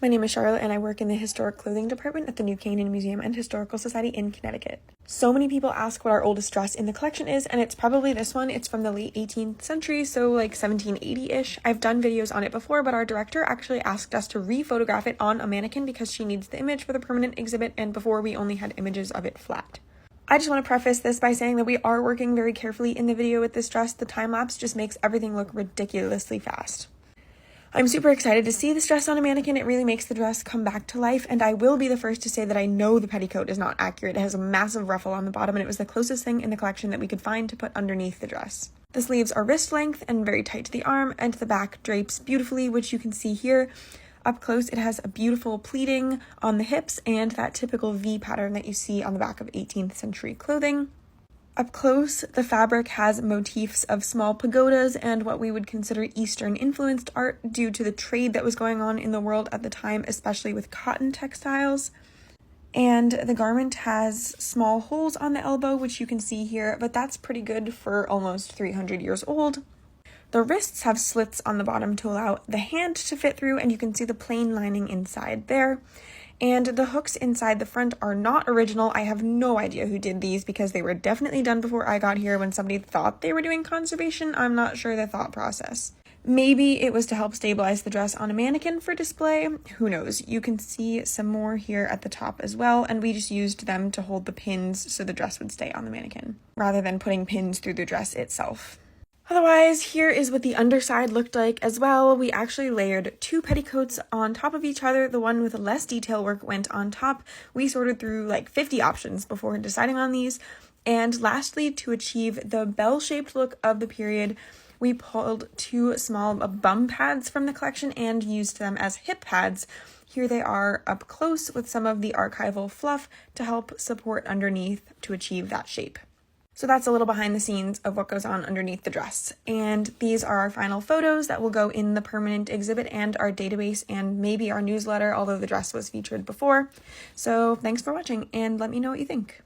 My name is Charlotte and I work in the Historic Clothing Department at the New Canaan Museum and Historical Society in Connecticut. So many people ask what our oldest dress in the collection is, and it's probably this one. It's from the late 18th century, so like 1780-ish. I've done videos on it before, but our director actually asked us to re-photograph it on a mannequin because she needs the image for the permanent exhibit, and before we only had images of it flat. I just want to preface this by saying that we are working very carefully in the video with this dress. The time-lapse just makes everything look ridiculously fast. I'm super excited to see this dress on a mannequin. It really makes the dress come back to life, and I will be the first to say that I know the petticoat is not accurate. It has a massive ruffle on the bottom, and it was the closest thing in the collection that we could find to put underneath the dress. The sleeves are wrist length and very tight to the arm, and the back drapes beautifully, which you can see here. Up close, it has a beautiful pleating on the hips and that typical V pattern that you see on the back of 18th century clothing. Up close, the fabric has motifs of small pagodas and what we would consider Eastern-influenced art due to the trade that was going on in the world at the time, especially with cotton textiles. And the garment has small holes on the elbow, which you can see here, but that's pretty good for almost 300 years old. The wrists have slits on the bottom to allow the hand to fit through, and you can see the plain lining inside there. And the hooks inside the front are not original. I have no idea who did these because they were definitely done before I got here when somebody thought they were doing conservation. I'm not sure the thought process. Maybe it was to help stabilize the dress on a mannequin for display. Who knows? You can see some more here at the top as well, and we just used them to hold the pins so the dress would stay on the mannequin, rather than putting pins through the dress itself. Otherwise, here is what the underside looked like as well. We actually layered two petticoats on top of each other. The one with less detail work went on top. We sorted through like 50 options before deciding on these. And lastly, to achieve the bell-shaped look of the period, we pulled two small bum pads from the collection and used them as hip pads. Here they are up close with some of the archival fluff to help support underneath to achieve that shape. So that's a little behind the scenes of what goes on underneath the dress. And these are our final photos that will go in the permanent exhibit and our database and maybe our newsletter, although the dress was featured before. So thanks for watching and let me know what you think.